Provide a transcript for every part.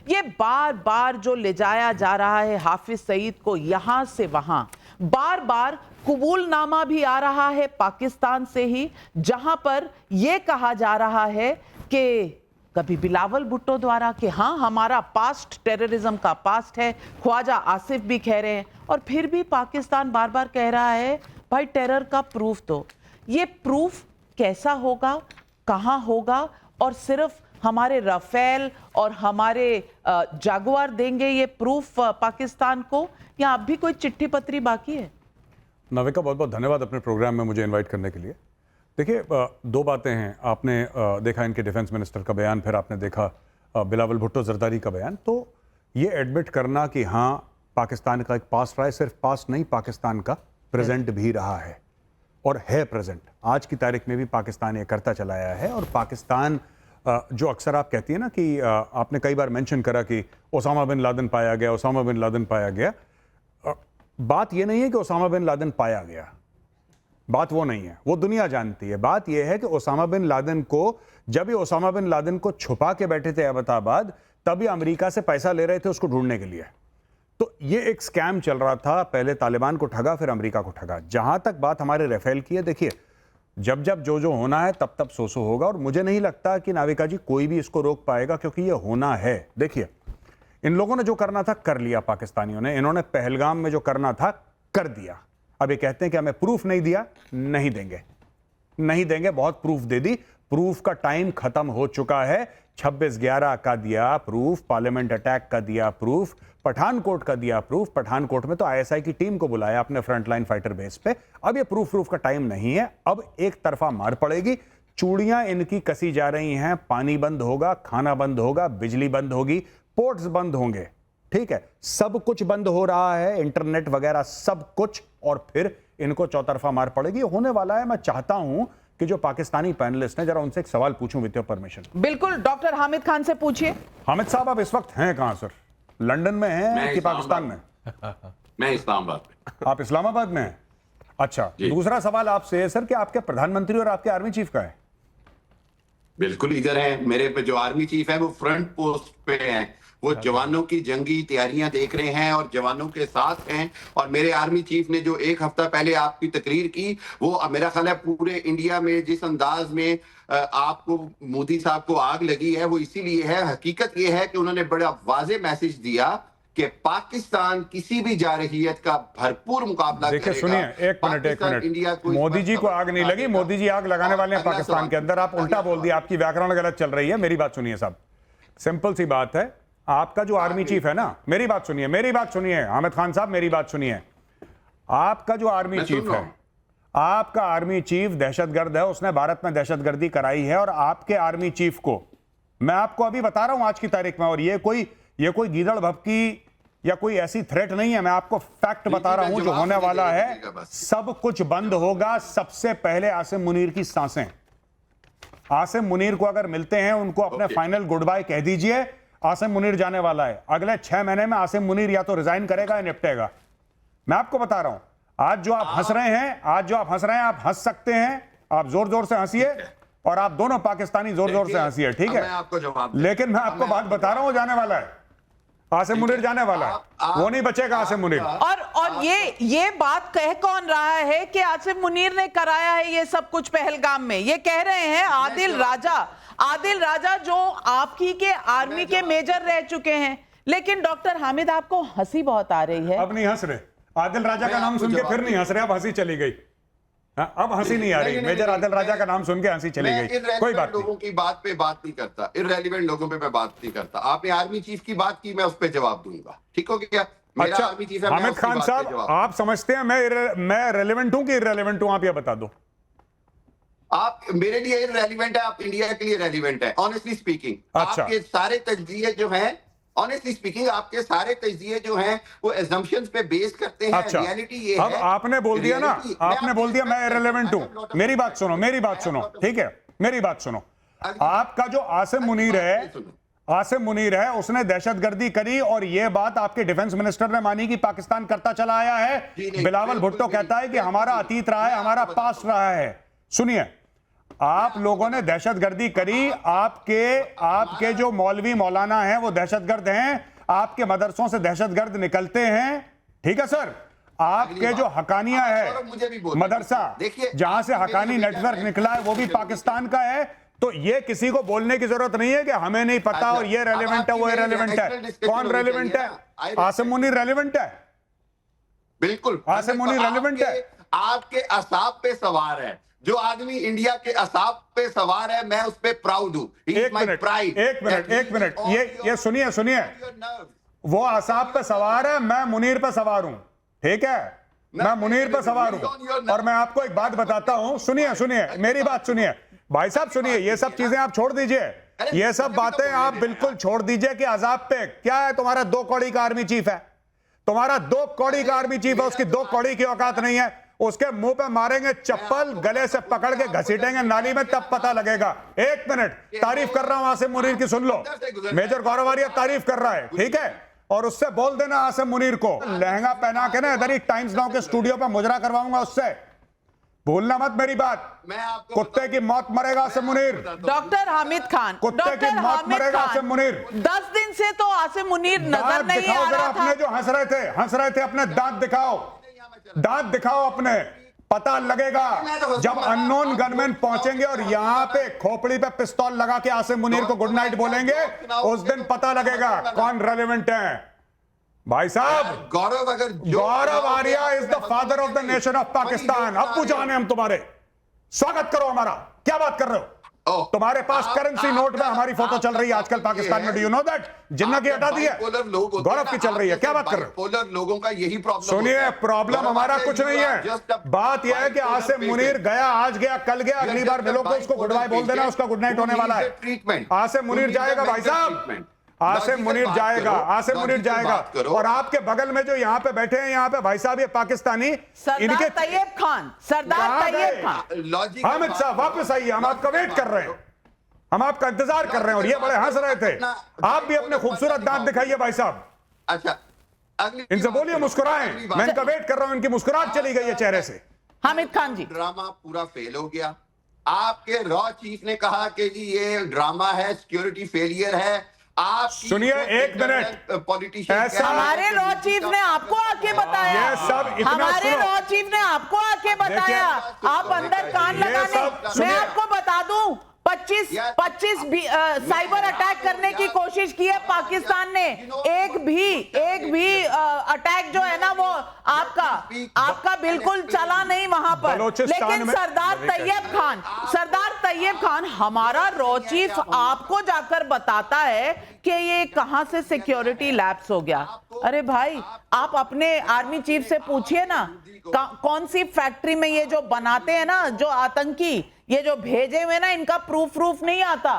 ये बार बार जो ले जाया जा रहा है हाफिज सईद को यहां से वहां, बार बार कबूलनामा भी आ रहा है पाकिस्तान से ही, जहां पर यह कहा जा रहा है कि कभी बिलावल भुट्टो द्वारा कि हाँ हमारा पास्ट टेररिज्म का पास्ट है, ख्वाजा आसिफ भी कह रहे हैं, और फिर भी पाकिस्तान बार बार कह रहा है भाई टेरर का प्रूफ दो। ये प्रूफ कैसा होगा, कहां होगा, और सिर्फ हमारे राफेल और हमारे जागुआर देंगे ये प्रूफ पाकिस्तान को, या अब भी कोई चिट्ठी पत्री बाकी है? नाविका, बहुत बहुत धन्यवाद अपने प्रोग्राम में मुझे इनवाइट करने के लिए। देखिए, दो बातें हैं। आपने देखा इनके डिफेंस मिनिस्टर का बयान, फिर आपने देखा बिलावल भुट्टो जरदारी का बयान। तो ये एडमिट करना कि हाँ पाकिस्तान का एक पास्ट रहा है, सिर्फ पास्ट नहीं, पाकिस्तान का प्रेजेंट भी रहा है और है प्रेजेंट। आज की तारीख में भी पाकिस्तान ये करता चला आया है। और पाकिस्तान जो अक्सर आप कहती है ना कि आपने कई बार मेंशन करा कि ओसामा बिन लादेन पाया गया, ओसामा बिन लादेन पाया गया। बात यह नहीं है कि ओसामा बिन लादेन पाया गया, बात वो नहीं है, वो दुनिया जानती है। बात यह है कि ओसामा बिन लादेन को, जब ये ओसामा बिन लादेन को छुपा के बैठे थे अहमदाबाद, तभी अमेरिका से पैसा ले रहे थे उसको ढूंढने के लिए। तो ये एक स्कैम चल रहा था, पहले तालिबान को ठगा फिर अमेरिका को ठगा। जहां तक बात हमारे राफेल की है, देखिए जब जब जो होना है तब तब सो होगा, और मुझे नहीं लगता कि नाविका जी कोई भी इसको रोक पाएगा, क्योंकि ये होना है। देखिए, इन लोगों ने जो करना था कर लिया, पाकिस्तानियों ने, इन्होंने पहलगाम में जो करना था कर दिया। अब ये कहते हैं कि हमें प्रूफ नहीं दिया, नहीं देंगे, नहीं देंगे, बहुत प्रूफ दे दी। प्रूफ का टाइम खत्म हो चुका है। 26/11 का दिया प्रूफ, पार्लियामेंट अटैक का दिया प्रूफ, पठानकोट का दिया प्रूफ। पठानकोट में तो आईएसआई की टीम को बुलाया अपने फ्रंटलाइन फाइटर बेस पे। अब ये प्रूफ का टाइम नहीं है। अब एक तरफा मार पड़ेगी, चूड़ियां इनकी कसी जा रही हैं, पानी बंद होगा, खाना बंद होगा, बिजली बंद होगी, पोर्ट्स बंद होंगे, ठीक है, सब कुछ बंद हो रहा है, इंटरनेट वगैरह सब कुछ, और फिर इनको चौतरफा मार पड़ेगी। होने वाला है। मैं चाहता हूं कि जो पाकिस्तानी पैनलिस्ट हैं, जरा उनसे एक सवाल पूछूं विद योर परमिशन। बिल्कुल, डॉक्टर हामिद खान से पूछिए। हामिद साहब, आप इस वक्त हैं कहां सर? लंदन में हैं कि पाकिस्तान में? मैं इस्लामाबाद में। आप इस्लामाबाद में हैं? अच्छा, दूसरा सवाल आपसे है सर कि आपके प्रधानमंत्री और आपके आर्मी चीफ का है? बिल्कुल इधर है। मेरे पे जो आर्मी चीफ है वो फ्रंट पोस्ट पे हैं, वो जवानों की जंगी तैयारियां देख रहे हैं और जवानों के साथ हैं। और मेरे आर्मी चीफ ने जो एक हफ्ता पहले आपकी तकरीर की, वो मेरा ख्याल है पूरे इंडिया में जिस अंदाज में आपको मोदी साहब को आग लगी है, वो इसीलिए है। हकीकत ये है कि उन्होंने बड़ा वाज़े मैसेज दिया कि पाकिस्तान किसी भी जारहियत का भरपूर मुकाबला देखिए, करेगा। सुनिए, एक मिनट। मोदी जी को आग नहीं लगी, मोदी जी आग लगाने वाले हैं पाकिस्तान के अंदर। आप उल्टा बोल दिया, आपकी व्याकरण गलत चल रही है। मेरी बात सुनिए साहब, सिंपल सी बात है। आपका जो आर्मी चीफ है ना, मेरी बात सुनिए, मेरी बात सुनिए हामिद खान साहब, मेरी बात सुनिए। आपका जो आर्मी चीफ है, आपका आर्मी चीफ दहशतगर्द है, उसने भारत में दहशतगर्दी कराई है। और आपके आर्मी चीफ को मैं आपको अभी बता रहा हूं आज की तारीख में, और ये कोई गीदड़ भपकी या कोई ऐसी थ्रेट नहीं है, मैं आपको फैक्ट बता रहा हूं जो होने वाला है। सब कुछ बंद होगा। सबसे पहले आसिम मुनीर की सांसें। आसिम मुनीर को अगर मिलते हैं, उनको अपने फाइनल गुड बाय कह दीजिए। आसिम मुनीर जाने वाला है। अगले 6 महीने में आसिम मुनीर या तो रिजाइन करेगा या निपटेगा। मैं आपको बता रहा हूं। आज जो आप हंस रहे हैं, आप हंस सकते हैं, आप जोर जोर से हंसिए, और आप दोनों पाकिस्तानी जोर जोर से हंसिए, ठीक है? लेकिन मैं आपको बात बता रहा हूं, जाने वाला है आसिम मुनीर, जाने वाला है, वो नहीं बचेगा आसिम मुनीर। और ये बात कह कौन रहा है कि आसिम मुनीर ने कराया है ये सब कुछ पहलगाम में? ये कह रहे हैं आदिल राजा जो आपकी के आर्मी के मेजर रह चुके हैं। लेकिन डॉक्टर हामिद, आपको हंसी बहुत आ रही है। अब नहीं हंस रहे, आदिल राजा का नाम सुन के फिर नहीं हंस रहे, अब हंसी चली गई। अब हंसी नहीं आ रही। मेजर आदिल राजा का नाम सुन के हंसी चली गई। कोई बात नहीं, लोगों की बात पे बात नहीं करता, इररेलेवेंट लोगों पे मैं बात नहीं करता। आपने आर्मी चीफ की बात की, मैं उस पर जवाब दूंगा, ठीक हो गया? अच्छा, हामिद खान साहब, आप समझते हैं मैं रेलेवेंट हूं कि इररेलेवेंट हूं? आप ये बता दो। आप मेरे लिए इररेलेवेंट है, आप इंडिया के लिए रेलेवेंट है। ऑनेस्टली स्पीकिंग, आपके सारे तज्जिए जो हैं, ऑनेस्टली स्पीकिंग, आपके सारे तज्जिए जो हैं वो assumptions पे बेस करते हैं। अच्छा, रियलिटी ये अब है, आपने बोल दिया ना, आपने बोल दिया मैं इररेलेवेंट हूं। मेरी बात सुनो, ठीक है? मेरी बात सुनो। आपका जो आसिम मुनीर है, उसने दहशतगर्दी करी, और यह बात आपके डिफेंस मिनिस्टर ने मानी कि पाकिस्तान करता चला आया है। बिलावल भुट्टो कहता है कि हमारा अतीत रहा है, हमारा पास्ट रहा है। सुनिए, आप लोगों ने दहशतगर्दी करी, आपके जो मौलवी मौलाना हैं वो दहशतगर्द हैं, आपके मदरसों से दहशतगर्द निकलते हैं, ठीक है सर। आपके जो हकानिया है मदरसा, जहां से हकानी नेटवर्क निकला है वो भी पाकिस्तान का है, तो ये किसी को बोलने की जरूरत नहीं है कि हमें नहीं पता और ये रेलेवेंट है वो रेलेवेंट है। कौन रेलेवेंट है? आसिम मुनीर रेलेवेंट है, बिल्कुल आसिम मुनीर रेलेवेंट है। आपके असाब पे सवार है, जो आदमी इंडिया के असाब पे सवार है, मैं उस पे प्राउड हूं। एक मिनट, ये सुनिए, वो असाब पे सवार है, मैं मुनीर पे सवार हूं, ठीक है, मैं मुनीर पे सवार हूं। और मैं आपको एक बात बताता हूं, सुनिए मेरी बात सुनिए भाई साहब, सुनिए, ये सब चीजें आप छोड़ दीजिए, ये सब बातें आप बिल्कुल छोड़ दीजिए कि अजाब पे क्या है। तुम्हारा 2 कौड़ी का आर्मी चीफ है, तुम्हारा 2 कौड़ी का आर्मी चीफ है, उसकी 2 कौड़ी की औकात नहीं है। उसके मुंह पे मारेंगे चप्पल, गले से पकड़ के घसीटेंगे नाली में, तब पता लगेगा। 1 मिनट, तारीफ कर रहा हूं आसिम मुनीर की, सुन लो, मेजर गौरव आर्या तारीफ कर रहा है, ठीक है, और उससे बोल देना आसिम मुनीर को लहंगा पहना के ना इधर ही टाइम्स नाउ के स्टूडियो पे मुजरा करवाऊंगा उससे, भूलना मत मेरी बात। कुत्ते की मौत मरेगा आसिम मुनीर। डॉक्टर हामिद खान, कुत्ते की मौत मरेगा आसिम मुनीर। 10 दिन से तो आसिम मुनीर नजर नहीं आ रहा था। अपने जो हंस रहे थे अपने दांत दिखाओ अपने, पता लगेगा जब अननोन गनमैन पहुंचेंगे और यहां पे खोपड़ी पे पिस्तौल लगा के आसिम मुनीर को गुड नाइट बोलेंगे, उस दिन पता लगेगा कौन रेलेवेंट है। भाई साहब, Gaurav Arya is the father of the nation of Pakistan. अब्बू जान है हम तुम्हारे, स्वागत करो हमारा। क्या बात कर रहे हो? तुम्हारे पास करेंसी नोट में हमारी फोटो चल रही है आजकल पाकिस्तान में, डू यू नो दैट? जिन्ना की हटा दी है, गौरव की चल रही है। क्या बात कर रहे हो? पोलर लोगों का यही प्रॉब्लम। सुनिए, प्रॉब्लम हमारा कुछ नहीं है, बात यह है कि आसिम मुनीर गया, आज गया, कल गया, अगली बार मिलो तो उसको गुड बाय बोल देना, उसका गुड नाइट होने वाला है। आसिम मुनीर जाएगा भाई साहब, आसिम मुनीर जाएगा, आसिम मुनीर जाएगा। और आपके बगल में जो यहाँ पे बैठे हैं, यहाँ पे भाई साहब ये पाकिस्तानी, इनके तैयब खान, सरदार तैयब खान, हामिद साहब वापस आइए, हम आपका वेट कर रहे हैं, हम आपका इंतजार कर रहे हैं। और ये बड़े हंस रहे थे, आप भी अपने खूबसूरत दांत दिखाइए भाई साहब। अच्छा, इनसे बोलिए मुस्कुराएं, मैं इनका वेट कर रहा हूं, इनकी मुस्कुराहट चली गई है चेहरे से। हामिद खान जी, ड्रामा पूरा फेल हो गया। आपके रॉ चीफ ने कहा कि जी ये ड्रामा है, सिक्योरिटी फेलियर है। आप सुनिए 1 मिनट, पॉलिटिशियन, हमारे लॉ चीफ ने आपको आके बताया, ये सब इतना हमारे लॉ चीफ ने आपको आके बताया, आप अंदर कान लगाने। मैं आपको बता दूं, 25 साइबर अटैक करने की कोशिश की है पाकिस्तान ने, एक भी अटैक जो है ना वो आपका बिल्कुल चला नहीं वहां पर। लेकिन सरदार तैयब खान हमारा रॉ चीफ आपको जाकर बताता है कि ये कहां से सिक्योरिटी लैप्स हो गया। अरे भाई, आप अपने आर्मी चीफ से पूछिए ना, कौन सी फैक्ट्री में ये जो बनाते हैं ना, जो आतंकी ये जो भेजे हुए ना, इनका प्रूफ नहीं आता,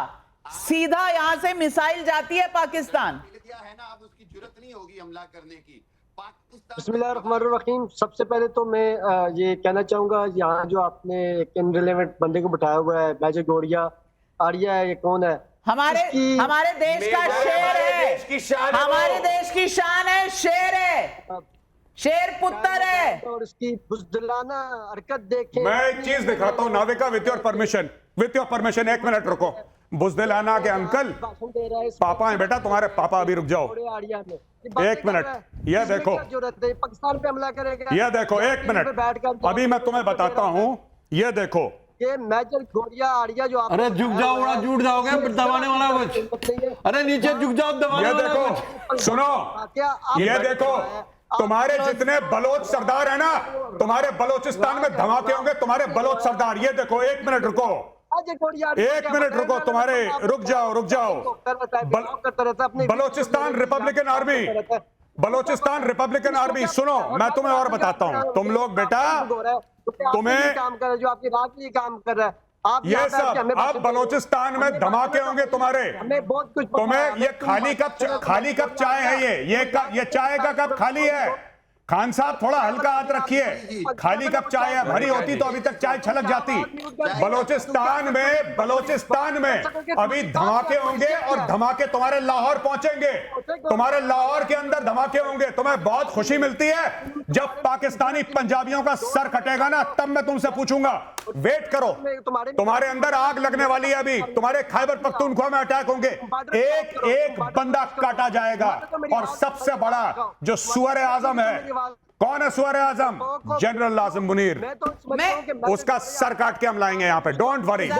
सीधा यहां से मिसाइल जाती है पाकिस्तान। उसकी जरूरत नहीं होगी हमला करने की। बिस्मिल्लाहिर्रहमानिर्रहीम। सबसे पहले तो मैं ये कहना चाहूंगा, यहाँ जो आपने एक इनरिलेवेंट बंदे को बिठाया हुआ है, मेजर गौरव आर्या है, ये कौन है? हमारे देश का शेर है, हमारे देश की शान है, शेर है, शेर पुत्र है। और इसकी बुज़दिलाना हरकत देखें। मैं एक चीज दिखाता हूँ Navika, with your permission 1 minute रुको। बुज़दिलाना के अंकल पापा हैं बेटा तुम्हारे, पापा अभी रुक जाओ 1 मिनट, ये देखो, पाकिस्तान पे हमला करेगा, ये देखो 1 मिनट, अभी मैं तुम्हें बताता हूँ, ये देखो ये मेजर गौरव आर्या जो अरे झुक जाओ, बड़ा झूठ जाओगे, दबाने वाला कुछ, अरे नीचे झुक जाओ, दबाने वाला देखो, कुछ। सुनो, ये देखो, तुम्हारे जितने बलोच सरदार है ना, तुम्हारे बलोचिस्तान में धमाके होंगे, तुम्हारे बलोच सरदार। ये देखो 1 मिनट रुको, 1 मिनट रुको, तुम्हारे रुक जाओ। बलोचिस्तान रिपब्लिकन आर्मी, सुनो मैं तुम्हें और बताता हूँ, तुम लोग बेटा, तुम्हें काम कर रहे, जो आपकी रात में काम कर रहा है, आप ये सब, अब बलोचिस्तान में धमाके होंगे तुम्हारे, हमें बहुत कुछ तुम्हें ये खाली कप चाय है, ये चाय का कप खाली है। खान साहब थोड़ा हल्का हाथ रखिए, खाली कप चाय है, भरी होती तो अभी तक चाय छलक जाती। बलोचिस्तान में अभी धमाके होंगे और धमाके तुम्हारे लाहौर पहुंचेंगे, तुम्हारे लाहौर के अंदर धमाके होंगे। तुम्हें बहुत खुशी मिलती है जब पाकिस्तानी पंजाबियों का सर कटेगा ना, तब मैं तुमसे पूछूंगा वेट करो, तुम्हारे अंदर आग लगने वाली है अभी, तुम्हारे खैबर पख्तूनख्वा में अटैक होंगे, एक एक बंदा काटा जाएगा। और सबसे बड़ा जो सुअर आजम है, कौन है सुअर आजम? जनरल लाजिम मुनीर, उसका सर काट के हम लाएंगे यहाँ पे, डोंट वरी।